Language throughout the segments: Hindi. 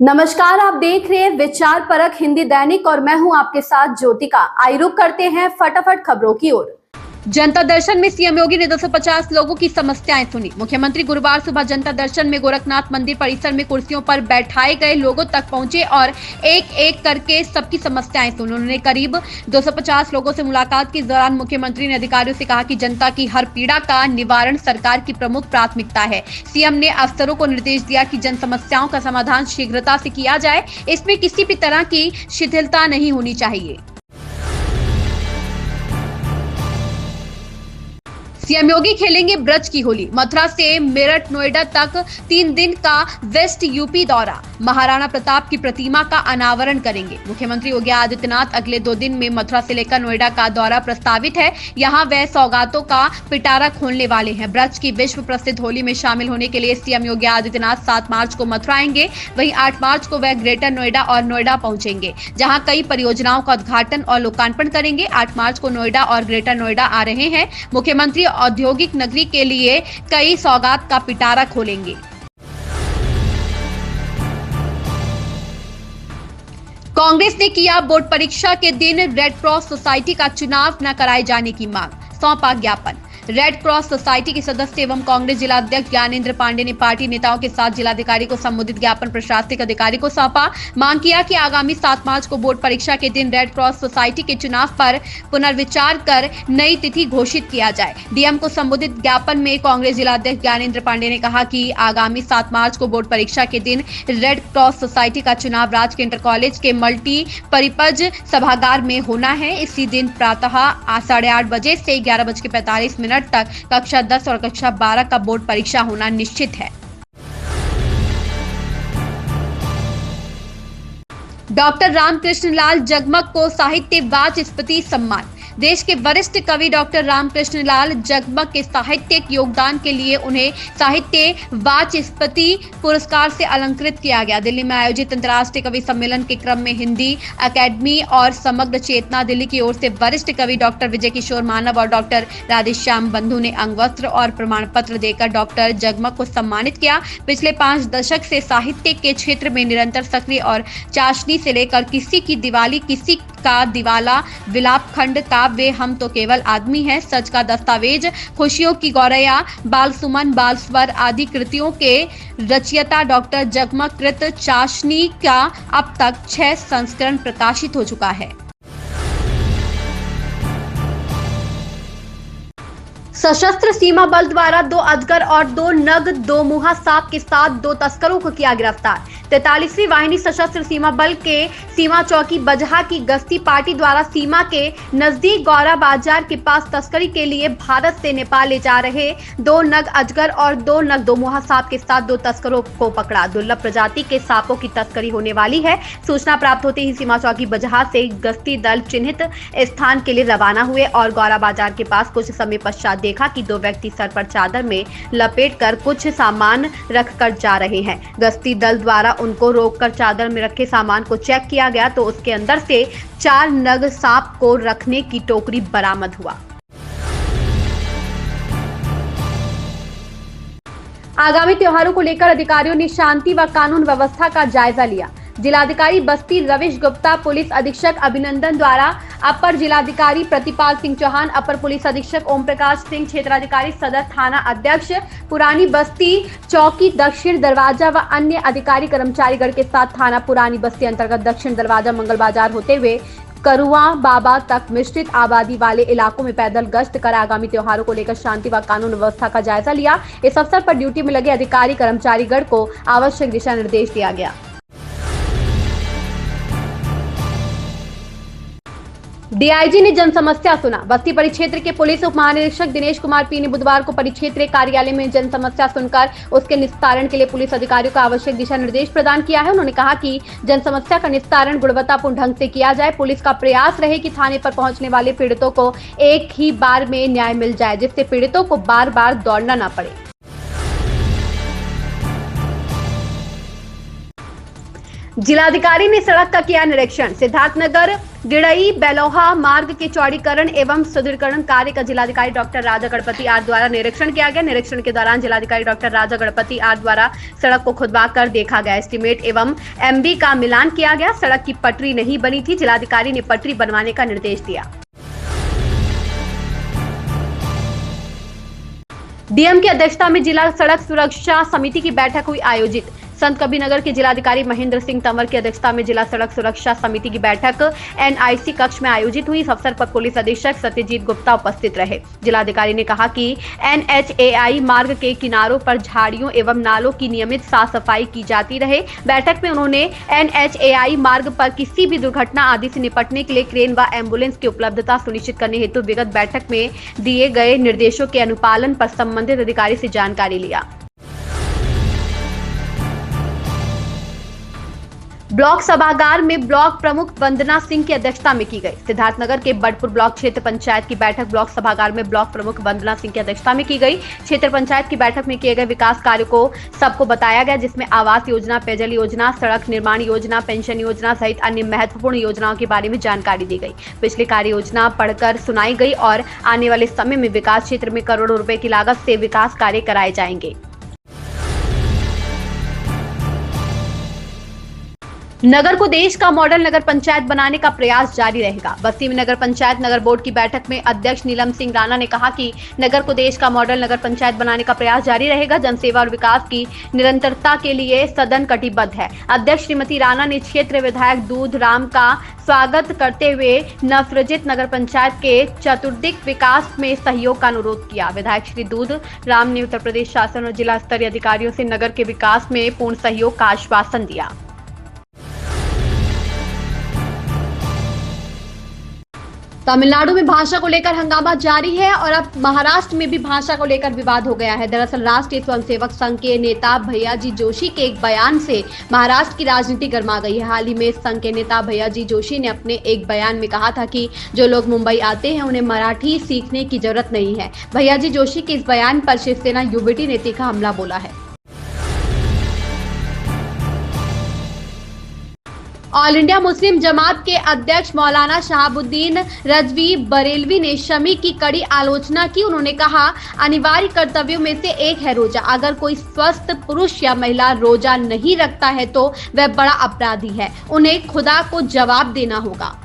नमस्कार, आप देख रहे हैं विचार परख हिंदी दैनिक और मैं हूं आपके साथ ज्योतिका। आइए रुक करते हैं फटाफट खबरों की ओर। जनता दर्शन में सीएम योगी ने 250 लोगों की समस्याएं सुनी। मुख्यमंत्री गुरुवार सुबह जनता दर्शन में गोरखनाथ मंदिर परिसर में कुर्सियों पर बैठाए गए लोगों तक पहुंचे और एक एक करके सबकी समस्याएं सुनी। उन्होंने करीब 250 लोगों से मुलाकात के दौरान मुख्यमंत्री ने अधिकारियों से कहा कि जनता की हर पीड़ा का निवारण सरकार की प्रमुख प्राथमिकता है। सीएम ने अफसरों को निर्देश दिया कि जन समस्याओं का समाधान शीघ्रता से किया जाए, इसमें किसी भी तरह की शिथिलता नहीं होनी चाहिए। सीएम योगी खेलेंगे ब्रज की होली। मथुरा से मेरठ नोएडा तक 3 दिन का वेस्ट यूपी दौरा। महाराणा प्रताप की प्रतिमा का अनावरण करेंगे। मुख्यमंत्री योगी आदित्यनाथ अगले 2 दिन में मथुरा से लेकर नोएडा का दौरा प्रस्तावित है। यहां वह सौगातों का पिटारा खोलने वाले हैं। ब्रज की विश्व प्रसिद्ध होली में शामिल होने के लिए सीएम योगी आदित्यनाथ 7 मार्च को मथुरा आएंगे। वहीं 8 मार्च को वह ग्रेटर नोएडा और नोएडा पहुंचेंगे, जहां कई परियोजनाओं का उद्घाटन और लोकार्पण करेंगे। 8 मार्च को नोएडा और ग्रेटर नोएडा आ रहे हैं। मुख्यमंत्री औद्योगिक नगरी के लिए कई सौगात का पिटारा खोलेंगे। कांग्रेस ने किया बोर्ड परीक्षा के दिन रेड क्रॉस सोसाइटी का चुनाव न कराए जाने की मांग, सौंपा ज्ञापन। रेड क्रॉस सोसाइटी के सदस्य एवं कांग्रेस जिला अध्यक्ष ज्ञानेंद्र पांडे ने पार्टी नेताओं के साथ जिलाधिकारी को संबोधित ज्ञापन प्रशासनिक अधिकारी को सौंपा। मांग किया कि आगामी 7 मार्च को बोर्ड परीक्षा के दिन रेड क्रॉस सोसाइटी के चुनाव पर पुनर्विचार कर नई तिथि घोषित किया जाए। डीएम को संबोधित ज्ञापन में कांग्रेस जिला अध्यक्ष ज्ञानेंद्र पांडे ने कहा कि आगामी 7 मार्च को बोर्ड परीक्षा के दिन रेड क्रॉस सोसाइटी का चुनाव राज के इंटर कॉलेज के मल्टीपर्पज सभागार में होना है। इसी दिन प्रातः 8:30 बजे से 11:45 तक कक्षा 10 और कक्षा 12 का बोर्ड परीक्षा होना निश्चित है। डॉक्टर रामकृष्ण लाल जगमग को साहित्य वाचस्पति सम्मान। देश के वरिष्ठ कवि डॉक्टर रामकृष्ण लाल जगमग के साहित्यिक योगदान के लिए उन्हें साहित्य वाचस्पति पुरस्कार से अलंकृत किया गया। दिल्ली में आयोजित अंतर्राष्ट्रीय कवि सम्मेलन के क्रम में हिंदी एकेडमी और समग्र चेतना दिल्ली की ओर से वरिष्ठ कवि डॉक्टर विजय किशोर मानव और डॉक्टर राधेश्याम बंधु ने अंगवस्त्र और प्रमाण पत्र देकर डॉक्टर जगमग को सम्मानित किया। पिछले 5 दशक से साहित्य के क्षेत्र में निरंतर सक्रिय और चाशनी से लेकर किसी की दिवाली, किसी का दिवाला, विलाप खंड, काव्य, हम तो केवल आदमी है, सच का दस्तावेज, खुशियों की गौरैया, बाल सुमन, बाल स्वर आदि कृतियों के रचयिता डॉक्टर जगमग कृत चाशनी का अब तक 6 संस्करण प्रकाशित हो चुका है। सशस्त्र सीमा बल द्वारा 2 अजगर और 2 नग दोमुहा सांप के साथ 2 तस्करों को किया गिरफ्तार। 43वीं वाहिनी सशस्त्र सीमा बल के सीमा चौकी बजहा की गश्ती पार्टी द्वारा सीमा के नजदीक गौरा बाजार के पास तस्करी के लिए भारत से नेपाल ले जा रहे 2 नग अजगर और 2 नग दोमुहा सांप के साथ 2 तस्करों को पकड़ा। दुर्लभ प्रजाति के सांपों की तस्करी होने वाली है। सूचना प्राप्त होते ही सीमा चौकी बजहा से गश्ती दल चिन्हित स्थान के लिए रवाना हुए और गौरा बाजार के पास कुछ समय पश्चात देखा कि 2 व्यक्ति सर पर चादर में लपेटकर कुछ सामान रखकर जा रहे हैं। गश्ती दल द्वारा उनको रोककर चादर में रखे सामान को चेक किया गया तो उसके अंदर से 4 नग सांप को रखने की टोकरी बरामद हुआ। आगामी त्योहारों को लेकर अधिकारियों ने शांति व कानून व्यवस्था का जायजा लिया। जिलाधिकारी बस्ती रविश गुप्ता, पुलिस अधीक्षक अभिनंदन द्वारा अपर जिलाधिकारी प्रतिपाल सिंह चौहान, अपर पुलिस अधीक्षक ओम प्रकाश सिंह, क्षेत्राधिकारी सदर थाना अध्यक्ष पुरानी बस्ती चौकी दक्षिण दरवाजा व अन्य अधिकारी कर्मचारीगण के साथ थाना पुरानी बस्ती अंतर्गत दक्षिण दरवाजा मंगल बाजार होते हुए करुआ बाबा तक मिश्रित आबादी वाले इलाकों में पैदल गश्त कर आगामी त्योहारों को लेकर शांति व कानून व्यवस्था का जायजा लिया। इस अवसर पर ड्यूटी में लगे अधिकारी कर्मचारीगण को आवश्यक दिशा निर्देश दिया गया। डीआईजी ने जन समस्या सुना। बस्ती परिक्षेत्र के पुलिस उप महानिरीक्षक दिनेश कुमार पी ने बुधवार को परिक्षेत्रीय कार्यालय में जन समस्या सुनकर उसके निस्तारण के लिए पुलिस अधिकारियों को आवश्यक दिशा निर्देश प्रदान किया है। उन्होंने कहा कि जन समस्या का निस्तारण गुणवत्तापूर्ण ढंग से किया जाए। पुलिस का प्रयास रहे कि थाने पर पहुंचने वाले पीड़ितों को एक ही बार में न्याय मिल जाए, जिससे पीड़ितों को बार बार दौड़ना न पड़े। जिलाधिकारी ने सड़क का किया निरीक्षण। सिद्धार्थनगर गिड़ई बेलोहा मार्ग के चौड़ीकरण एवं सुदृढ़ीकरण कार्य का जिलाधिकारी डॉक्टर राजा गणपति आर द्वारा निरीक्षण किया गया। निरीक्षण के दौरान जिलाधिकारी डॉक्टर राजा गणपति आर द्वारा सड़क को खुदवा कर देखा गया, एस्टीमेट एवं एमबी का मिलान किया गया। सड़क की पटरी नहीं बनी थी, जिलाधिकारी ने पटरी बनवाने का निर्देश दिया। डीएम की अध्यक्षता में जिला सड़क सुरक्षा समिति की बैठक हुई आयोजित। संत कबीरनगर के जिलाधिकारी महेंद्र सिंह तंवर की अध्यक्षता में जिला सड़क सुरक्षा समिति की बैठक एनआईसी कक्ष में आयोजित हुई। इस अवसर पर पुलिस अधीक्षक सत्यजीत गुप्ता उपस्थित रहे। जिलाधिकारी ने कहा कि एनएचएआई मार्ग के किनारों पर झाड़ियों एवं नालों की नियमित साफ सफाई की जाती रहे। बैठक में उन्होंने एनएचएआई मार्ग पर किसी भी दुर्घटना आदि से निपटने के लिए क्रेन व एम्बुलेंस की उपलब्धता सुनिश्चित करने हेतु विगत बैठक में दिए गए निर्देशों के अनुपालन पर संबंधित अधिकारी से जानकारी लिया। ब्लॉक सभागार में ब्लॉक प्रमुख वंदना सिंह की अध्यक्षता में की गई। सिद्धार्थनगर के बड़पुर ब्लॉक क्षेत्र पंचायत की बैठक ब्लॉक सभागार में ब्लॉक प्रमुख वंदना सिंह की अध्यक्षता में की गई। क्षेत्र पंचायत की बैठक में किए गए विकास कार्यों को सबको बताया गया, जिसमें आवास योजना, पेयजल योजना, सड़क निर्माण योजना, पेंशन योजना सहित अन्य महत्वपूर्ण योजनाओं के बारे में जानकारी दी गई। पिछली कार्य योजना पढ़कर सुनाई गई और आने वाले समय में विकास क्षेत्र में करोड़ों रुपए की लागत से विकास कार्य कराए जाएंगे। नगर को देश का मॉडल नगर पंचायत बनाने का प्रयास जारी रहेगा। बस्ती में नगर पंचायत नगर बोर्ड की बैठक में अध्यक्ष नीलम सिंह राणा ने कहा कि नगर को देश का मॉडल नगर पंचायत बनाने का प्रयास जारी रहेगा। जनसेवा और विकास की निरंतरता के लिए सदन कटिबद्ध है। अध्यक्ष श्रीमती राणा ने क्षेत्र विधायक दूध राम का स्वागत करते हुए नवसृजित नगर पंचायत के चतुर्दिक विकास में सहयोग का अनुरोध किया। विधायक श्री दूध राम ने उत्तर प्रदेश शासन और जिला स्तरीय अधिकारियों से नगर के विकास में पूर्ण सहयोग का आश्वासन दिया। तमिलनाडु में भाषा को लेकर हंगामा जारी है और अब महाराष्ट्र में भी भाषा को लेकर विवाद हो गया है। दरअसल राष्ट्रीय स्वयंसेवक संघ के नेता भैयाजी जोशी के एक बयान से महाराष्ट्र की राजनीति गर्मा गई है। हाल ही में संघ के नेता भैयाजी जोशी ने अपने एक बयान में कहा था कि जो लोग मुंबई आते हैं उन्हें मराठी सीखने की जरूरत नहीं है। भैयाजी जोशी के इस बयान पर शिवसेना यूबीटी ने तीखा हमला बोला है। ऑल इंडिया मुस्लिम जमात के अध्यक्ष मौलाना शहाबुद्दीन रजवी बरेलवी ने शमी की कड़ी आलोचना की। उन्होंने कहा, अनिवार्य कर्तव्यों में से एक है रोजा। अगर कोई स्वस्थ पुरुष या महिला रोजा नहीं रखता है तो वह बड़ा अपराधी है। उन्हें खुदा को जवाब देना होगा।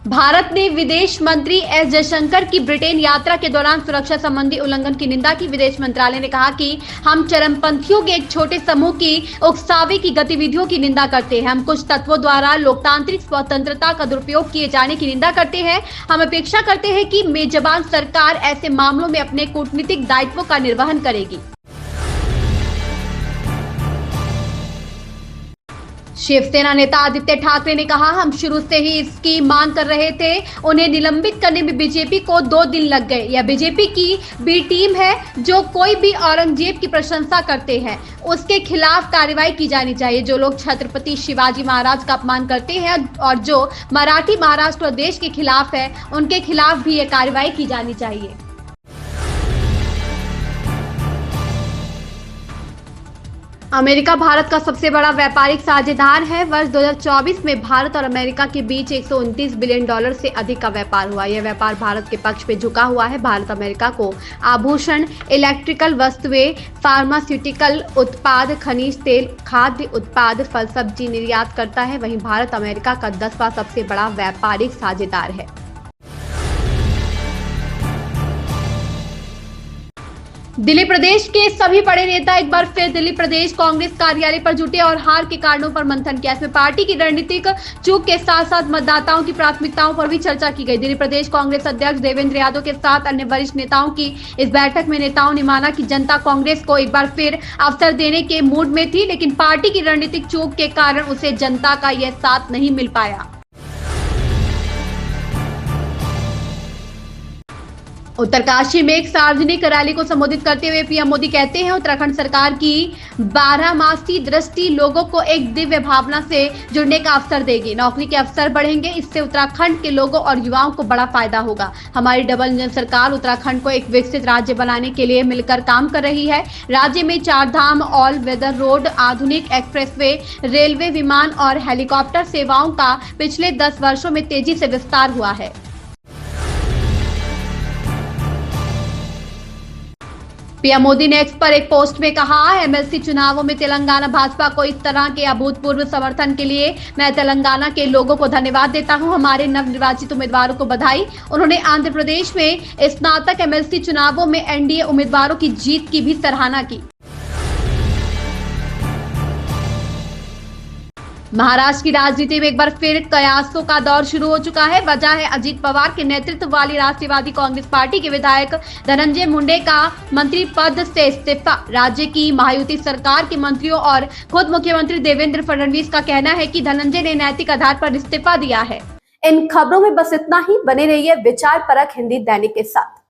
भारत ने विदेश मंत्री एस जयशंकर की ब्रिटेन यात्रा के दौरान सुरक्षा संबंधी उल्लंघन की निंदा की। विदेश मंत्रालय ने कहा कि हम चरमपंथियों के एक छोटे समूह की उकसावे की गतिविधियों की निंदा करते हैं। हम कुछ तत्वों द्वारा लोकतांत्रिक स्वतंत्रता का दुरुपयोग किए जाने की निंदा करते हैं। हम अपेक्षा करते हैं कि मेजबान सरकार ऐसे मामलों में अपने कूटनीतिक दायित्वों का निर्वहन करेगी। शिवसेना नेता आदित्य ठाकरे ने कहा, हम शुरू से ही इसकी मांग कर रहे थे। उन्हें निलंबित करने में बीजेपी को 2 दिन लग गए। यह बीजेपी की बी टीम है। जो कोई भी औरंगजेब की प्रशंसा करते हैं उसके खिलाफ कार्रवाई की जानी चाहिए। जो लोग छत्रपति शिवाजी महाराज का अपमान करते हैं और जो मराठी महाराष्ट्र और देश के खिलाफ है उनके खिलाफ भी यह कार्रवाई की जानी चाहिए। अमेरिका भारत का सबसे बड़ा व्यापारिक साझेदार है। वर्ष 2024 में भारत और अमेरिका के बीच $129 बिलियन से अधिक का व्यापार हुआ। यह व्यापार भारत के पक्ष में झुका हुआ है। भारत अमेरिका को आभूषण, इलेक्ट्रिकल वस्तुएं, फार्मास्यूटिकल उत्पाद, खनिज तेल, खाद्य उत्पाद, फल सब्जी निर्यात करता है। वहीं भारत अमेरिका का 10वां सबसे बड़ा व्यापारिक साझेदार है। दिल्ली प्रदेश के सभी बड़े नेता एक बार फिर दिल्ली प्रदेश कांग्रेस कार्यालय पर जुटे और हार के कारणों पर मंथन किया। इसमें पार्टी की रणनीतिक चूक के साथ साथ मतदाताओं की प्राथमिकताओं पर भी चर्चा की गई। दिल्ली प्रदेश कांग्रेस अध्यक्ष देवेंद्र यादव के साथ अन्य वरिष्ठ नेताओं की इस बैठक में नेताओं ने माना कि जनता कांग्रेस को एक बार फिर अवसर देने के मूड में थी, लेकिन पार्टी की रणनीतिक चूक के कारण उसे जनता का यह साथ नहीं मिल पाया। उत्तरकाशी में एक सार्वजनिक रैली को संबोधित करते हुए पीएम मोदी कहते हैं, उत्तराखंड सरकार की 12 मासी दृष्टि लोगों को एक दिव्य भावना से जुड़ने का अवसर देगी। नौकरी के अवसर बढ़ेंगे, इससे उत्तराखंड के लोगों और युवाओं को बड़ा फायदा होगा। हमारी डबल इंजन सरकार उत्तराखंड को एक विकसित राज्य बनाने के लिए मिलकर काम कर रही है। राज्य में 4 धाम, ऑल वेदर रोड, आधुनिक एक्सप्रेसवे, रेलवे, विमान और हेलीकॉप्टर सेवाओं का पिछले 10 वर्षों में तेजी से विस्तार हुआ है। पीएम मोदी ने एक्स पर एक पोस्ट में कहा, एमएलसी चुनावों में तेलंगाना भाजपा को इस तरह के अभूतपूर्व समर्थन के लिए मैं तेलंगाना के लोगों को धन्यवाद देता हूं। हमारे नवनिर्वाचित उम्मीदवारों को बधाई। उन्होंने आंध्र प्रदेश में स्नातक एमएलसी चुनावों में एनडीए उम्मीदवारों की जीत की भी सराहना की। महाराष्ट्र की राजनीति में एक बार फिर कयासों का दौर शुरू हो चुका है। वजह है अजीत पवार के नेतृत्व वाली राष्ट्रवादी कांग्रेस पार्टी के विधायक धनंजय मुंडे का मंत्री पद से इस्तीफा। राज्य की महायुति सरकार के मंत्रियों और खुद मुख्यमंत्री देवेंद्र फडणवीस का कहना है कि धनंजय ने नैतिक आधार पर इस्तीफा दिया है। इन खबरों में बस इतना ही। बने रहिए विचार परक हिंदी दैनिक के साथ।